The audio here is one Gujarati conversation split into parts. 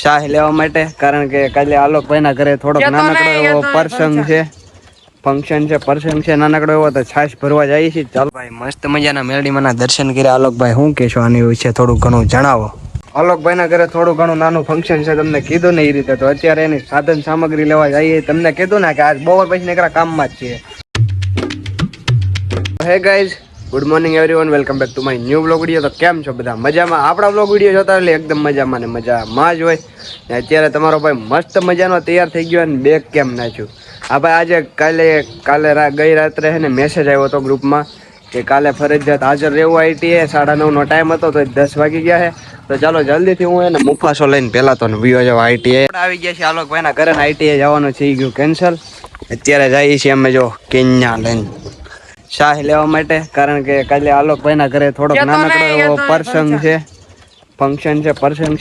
શાહ લેવા માટે, કારણ કે કાલે આલોકભાઈના ઘરે થોડોક નાનકડો એવો પ્રસંગ છે, ફંક્શન છે નાનકડો એવો, તો છાશ ભરવા જાય છે. ચાલો ભાઈ, મસ્ત મજાના મેરડીમાંના દર્શન કર્યા. આલોકભાઈ શું કહેશો આની વિશે થોડું ઘણું જણાવો. આલોકભાઈના ઘરે થોડું ઘણું નાનું ફંક્શન છે, તમને કીધું ને એ રીતે. તો અત્યારે એની સાધન સામગ્રી લેવા જઈએ. તમને કીધું ને કે આજ બપોર પછી નીકળ્યા કામમાં જ છીએ. Hey guys, good morning everyone, welcome back to my new blog video. તો કેમ છો બધા? મજામાં? આપણા બ્લોગ વિડીયો જોતા એટલે એકદમ મજામાં ને મજામાં જ હોય. ને અત્યારે તમારો ભાઈ મસ્ત મજાનો તૈયાર થઈ ગયો અને બેગ કેમ નાખ્યું. હા ભાઈ, આજે ગઈ રાત્રે હે ને મેસેજ આવ્યો હતો ગ્રુપમાં કે કાલે ફરજિયાત હાજર રહેવું આઈટીએ. 9:30નો ટાઈમ હતો તો 10 વાગી ગયા છે. તો ચાલો જલ્દીથી હું એને મુફાસો લઈને પહેલા તો વિયો જાવ આઈટીએ. આવી ગયા છે આલોકભાઈના ઘરે, આઈટીએ જવાનું થઈ ગયું કેન્સલ. અત્યારે જઈએ છીએ અમે જો કેન્યા લઈને શાહ લેવા માટે, કારણ કે કાલે આલોકભાઈના ઘરે થોડોક નાનકડો એવો પ્રસંગ છે, ફંક્શન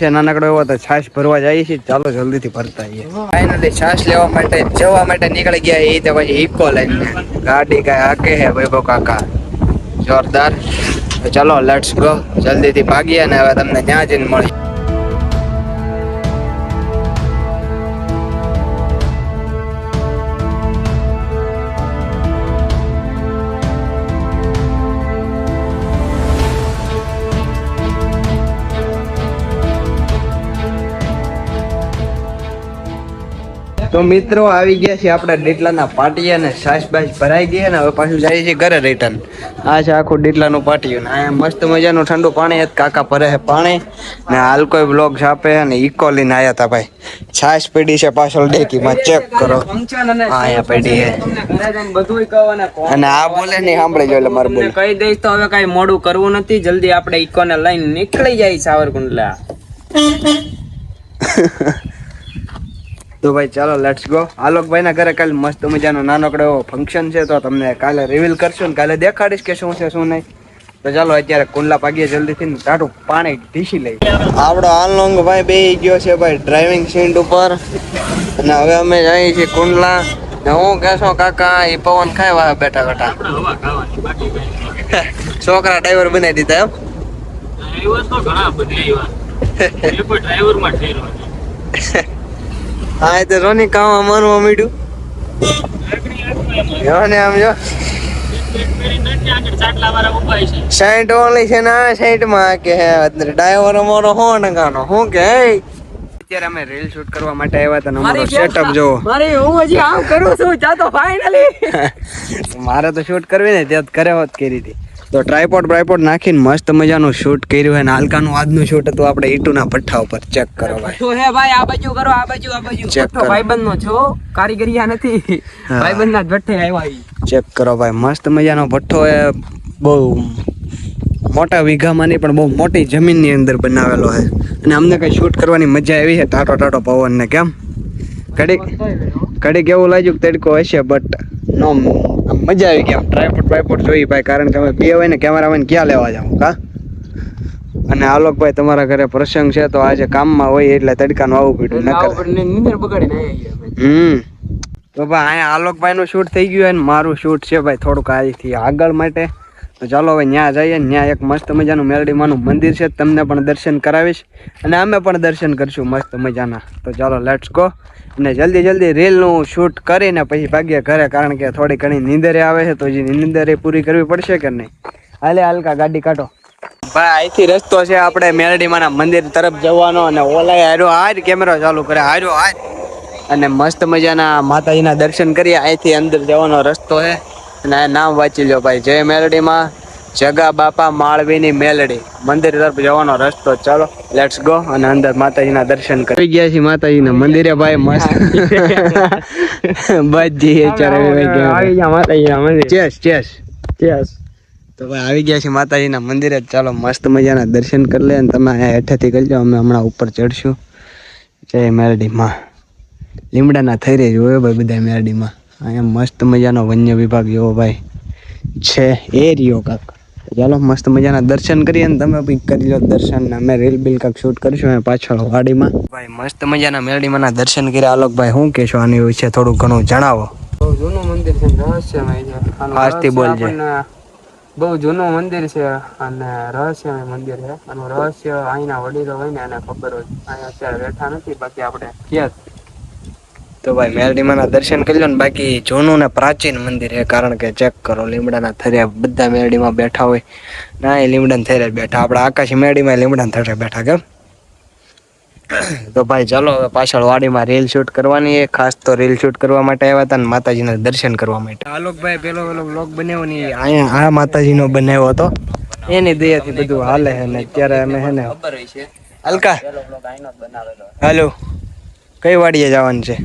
છે નાનકડો એવો, તો છાશ ભરવા જઈએ છીએ. ચાલો જલ્દીથી ભરતા આવીએ. ફાઇનલી છાશ લેવા માટે જવા માટે નીકળી ગયા. એ તો પછી ઇકો લઈને ગાડી કાંઈ હાકે હે વૈભવ કાકા જોરદાર. ચાલો લેટ્સ ગો, જલ્દીથી ભાગીએ ને હવે તમને ત્યાં જઈને મળીએ. તો મિત્રો આવી ગયા છે આપણા ડીટલાના પાટિયા ને છાશ બાશ ભરાઈ ગઈ ને હવે પાછું જાય છે ઘરે રિટર્ન. આ છે આખું ડીટલાનું પાટિયું ને અહીંયા મસ્ત મજાનું ઠંડુ પાણી કાકા ભરે છે પાણી ને હાલ કોઈ બ્લોગ છાપે ને ઇકો લઈને આવ્યા હતા ભાઈ. છાશ પડી છે પાછળ ડેકીમાં, ચેક કરો. અહીંયા પડી છે અને આ બોલે નહીં સાંભળે જો એટલે મારે બોલે કહી દઈશ તો હવે કઈ મોડું કરવું નથી. જલ્દી આપણે ઇકો ને લઈને નીકળી જાય સાવરકુંડલા. તો ભાઈ ચાલો લેટ્સ ગો. આલોકભાઈના ઘરે કાલે મસ્ત મજાનો નાનકડો એવો ફંક્શન છે, તો તમને કાલે રિવીલ કરશું ને કાલે દેખાડીશ કે શું છે શું નહીં. તો ચાલો અત્યારે કુંડલા પાગીએ જલ્દીથી, ટાટું પાણી ઢીસી લઈ. આપણો આલોંગ ભાઈ બેહી ગયો છે ભાઈ ડ્રાઇવિંગ સીટ ઉપર અને હવે અમે જઈએ છીએ કુંડલા. ને હું કહેશો કાકા એ પવન ખાય બેઠા બેઠા છોકરા ડ્રાઈવર બનાવી દીધા એમ. હા, તો રોની કામ મારવા માંડ્યું ને આમ જો સાઈડ ઓલી છે ને આ સાઈડ માં કે ડ્રાઈવર અમારો હો નગાનો હું કે અત્યારે અમે રીલ શૂટ કરવા માટે આવ્યા હતા. અમારો સેટઅપ જો મારે હું હજી આમ કરું છું ચાતો ફાઇનલી મારે તો શૂટ કરવી ને ત્યાં કરે હોત કરી હતી. તો ટ્રાયપોડ નાખીને મસ્ત મજાનું શૂટ કર્યું હે. હાલકાનું આજનું શૂટ હતું આપણે ઈટુના પઠ્ઠા ઉપર. ચેક કરો ભાઈ. તો હે ભાઈ આ બાજુ કરો, આ બાજુ ચેક કરો. ભાઈબંધનો છો, કારીગરીયા નથી, ભાઈબંધના જ ભઠ્ઠે આવ્યા. ચેક કરો ભાઈ, મસ્ત મજાનો ભઠ્ઠો એ બહુ મોટા વીઘામાંની પણ બહુ મોટી જમીનની અંદર બનાવેલો છે. અને અમને કઈ શૂટ કરવાની મજા આવી છે. ટાટો પવન ને કેમ કડીક એવું લાગ્યું કે તડકો હશે, બટ નો મજા આવી ગઈ. ટ્રાયપોડ જોઈ ભાઈ, કારણ કે અમે બે હોય ને કેમેરામેન ક્યાં લેવા જાવ કા. અને આલોકભાઈ તમારા ઘરે પ્રસંગ છે તો આજે કામમાં હોય એટલે તડકાનું આવવું પડ્યું તો ભાઈ અહીંયા આલોકભાઈ નું શૂટ થઈ ગયું અને મારું શૂટ છે ભાઈ થોડુંક આજથી આગળ માટે. તો ચાલો હવે ત્યાં જઈએ. ત્યાં એક મસ્ત મજાનું મેરડીમાનું મંદિર છે, તમને પણ દર્શન કરાવીશ અને અમે પણ દર્શન કરશું મસ્ત મજાના. તો ચાલો લેટ્સ ગો અને જલ્દી રીલનું શૂટ કરીને પછી ભાગ્ય ઘરે, કારણ કે થોડી ઘણી નીંદરે આવે છે તો જે નીંદરે પૂરી કરવી પડશે કે નહીં. હાલે હાલકા ગાડી કાઢો ભાઈ. અહીંથી રસ્તો છે આપણે મેરડીમાના મંદિર તરફ જવાનો અને ઓલાય હાર્યો કેમેરો ચાલુ કરે હાર્યો અને મસ્ત મજાના માતાજીના દર્શન કરીએ. અહીંથી અંદર જવાનો રસ્તો છે અને આ નામ વાંચી લો ભાઈ, જય મેરડીમાં જગા બાપા માળવીની મેલડી મંદિર તરફ જવાનો રસ્તો. ચાલો લેટ્સ ગો અને અંદર માતાજીના દર્શન કરી ગયા છીએ માતાજીના મંદિરે ભાઈ. મસ્ત બજી ચેસ તો ભાઈ આવી ગયા છે માતાજીના મંદિરે. ચાલો મસ્ત મજાના દર્શન કરી લે અને તમે અહીંયા હેઠેથી કરજો, અમે હમણાં ઉપર ચડશું. જય મેરડીમાં લીમડાના થઈ રહી જોયો ભાઈ બધા મેરડીમાં. અહીંયા મસ્ત મજાનો વન્ય વિભાગ જેવો ભાઈ છે એ રહ્યો કાક. ચાલો મસ્ત મજાના દર્શન કરીએ ને તમે બી કરી લો દર્શન. અમે રીલ બિલ કાંક શૂટ કરશું પાછળ વાડીમાં ભાઈ. મસ્ત મજાના મેરડીમાંના દર્શન કર્યા. આલોકભાઈ શું કહેશો આની વિશે થોડું ઘણું જણાવો. જૂનું મંદિર છે, રહસ્યમય છે. આજથી બોલજે. બહુ જૂનું મંદિર છે અને રહસ્યમય મંદિર છે. અને રહસ્ય અહીંના વડીલો હોય ને એને ખબર હોય. અહીંયા અત્યારે બેઠા નથી, બાકી આપણે ક્યાં તો ભાઈ મેલડીમાં ના દર્શન કરી લો ને. બાકી જૂનું ને પ્રાચીન મંદિર છે, કારણ કે ચેક કરો લીમડાના થરિયા બધા મેલડીમાં બેઠા હોય ના, એ લીમડાના થરિયા બેઠા. આપણા આકાશી મેલડીમાં લીમડાના થરિયા બેઠા કેમ. તો ભાઈ ચાલો હવે પાછળ વાડીમાં રીલ શૂટ કરવાની છે. ખાસ તો રીલ શૂટ કરવા માટે આવ્યા હતા ને માતાજીના દર્શન કરવા માટે. આલોકભાઈ પેલો વ્લોગ બનાવ્યો ને અહીંયા આ માતાજીનો બનાવ્યો હતો, એની દયાથી બધું હાલે છે. ને અત્યારે અમે હે ને ખબર હોય છે હલકા પેલો બ્લોગ આઈનો જ બનાવેલો. હાલો કઈ વાડીએ જવાનું છે?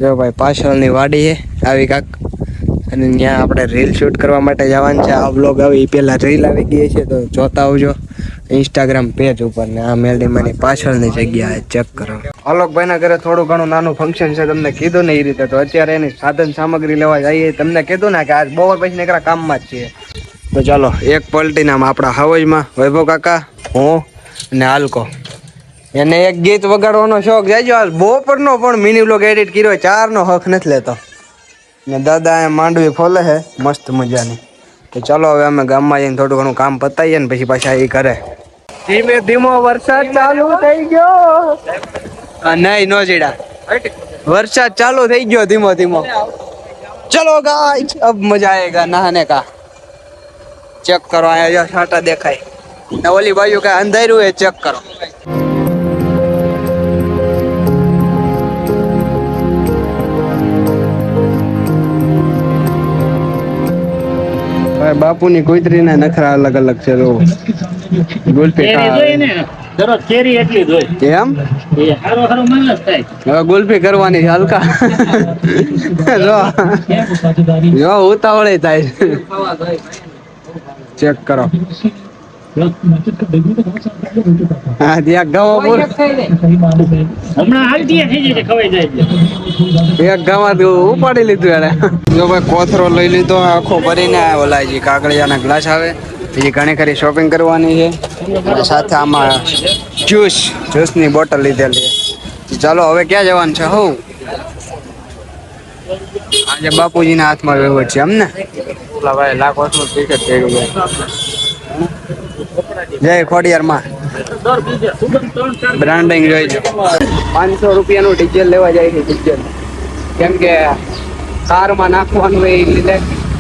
જો ભાઈ પાછળની વાડી છે આવી કાક, અને ત્યાં આપણે રીલ શૂટ કરવા માટે જવાનું છે. આ વ્લોગ આવી પેલા રીલ આવી ગઈ છે તો જોતા આવજો ઇન્સ્ટાગ્રામ પેજ ઉપર. ને આ મેલડીમાંની પાછળની જગ્યા ચેક કરો. આલોકભાઈના ઘરે થોડું ઘણું નાનું ફંક્શન છે, તમને કીધું ને એ રીતે. તો અત્યારે એની સાધન સામગ્રી લેવા જઈએ. તમને કીધું ને કે આજ બપોર પછી નીકળ્યા કામમાં જ છીએ. તો ચાલો એક પલટીને આમ આપણા હાવજમાં વૈભવ કાકા, હું ને હાલકો, એને એક ગીત વગાડવાનો શોખ જાયજો. હાલ બપોરનો પણ મિની બ્લોગ એડિટ કર્યો, 4નો હક નથી લેતો. ને દાદા એ માંડવી ફોલે છે મસ્ત મજાની. તો ચાલો હવે અમે ગામમાં જઈને થોડું ઘણું કામ પતાવીએ ને પછી પાછા એ કરે. ધીમે ધીમો વરસાદ ચાલુ થઈ ગયો. નહીં નો જીડા, વરસાદ ચાલુ થઈ ગયો ધીમો ધીમો. ચલો ગાઈસ અબ મજા આયેગા નહાને કા. ચેક કરો અહીંયા જો છાંટા દેખાય ને ઓલી બાજુ કઈ અંધારું એ ચેક કરો. બાપુની કુતરીના નખરા અલગ અલગ છે. ગુલ્ફી દરરોજ કેરી એટલી જ હોય એમ. હવે ગુલ્ફી કરવાની છે હલકા. જો ઉતાવળે થાય. ચેક કરો. હા ત્યાં ગાવા એક ગાવા ઉપાડી લીધું એને. જો ભાઈ કોથરો લઈ લીધો આખો ભરીને. ઓલાજી કાકડિયાના ગ્લાસ આવે, બીજી ઘણી ખરી શોપિંગ કરવાની છે. અને સાથે આમાં જ્યુસની બોટલ લીધેલી છે. ચાલો હવે ક્યાં જવાનું છે? હું આજે બાપુજીના હાથમાં વહીવટ છે અમને. ઓલા ભાઈ લાખો ટિકિટ થઈ ગયું. જય ખોડિયાર માં બ્રાન્ડિંગ જોઈ છે. 500 રૂપિયાનું ડીઝલ લેવા જાય છે. ડીઝલ કેમ કે કારમાં નાખવાનું હોય એ લીધે.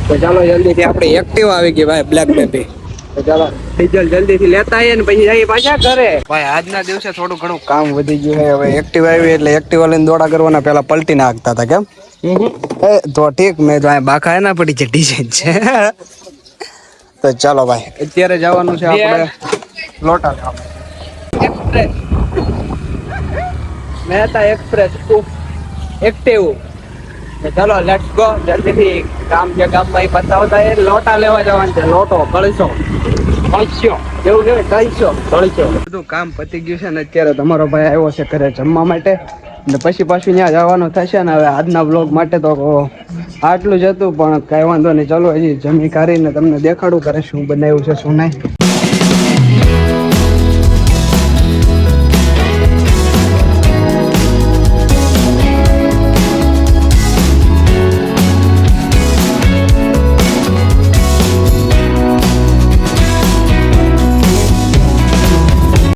તો ચાલો જલ્દીથી આપણે એક્ટિવા આવી ગઈ ભાઈ, બ્લેક બેબી. તો ચાલો ડીઝલ જલ્દીથી લેતા આવીએ ને પછી જઈએ પાછા ઘરે. ભાઈ આજના દિવસે થોડું ઘણું કામ વધી ગયું છે. હવે એક્ટિવા આવી એટલે એક્ટિવા લઈને દોડા કરવાના. પેલા પલટી નાખતા હતા કેમ. તો ઠીક, મેં તો બાકા એના પડી છે ડિઝાઇન છે. તો ચાલો ભાઈ અત્યારે જવાનું છે આપણે લોટા એક્સપ્રેસ, મહેતા એક્સપ્રેસ એક્ટિવ. ચાલો લેટ્સ ગો. જલ્દીથી કામ છે ગામમાં એ પતાવતા એ લોટા લેવા જવાનું છે. લોટો કળશો જેવું કેવાય, કળશો બધું કામ પતી ગયું છે ને અત્યારે તમારો ભાઈ આવ્યો છે ઘરે જમવા માટે. ને પછી પાછું ત્યાં જવાનું થશે ને. હવે આજના બ્લોગ માટે તો આટલું જ હતું, પણ કાંઈ વાંધો નહીં. ચાલો હજી જમી કાઢીને તમને દેખાડું કરે શું બનાવ્યું છે શું નહીં.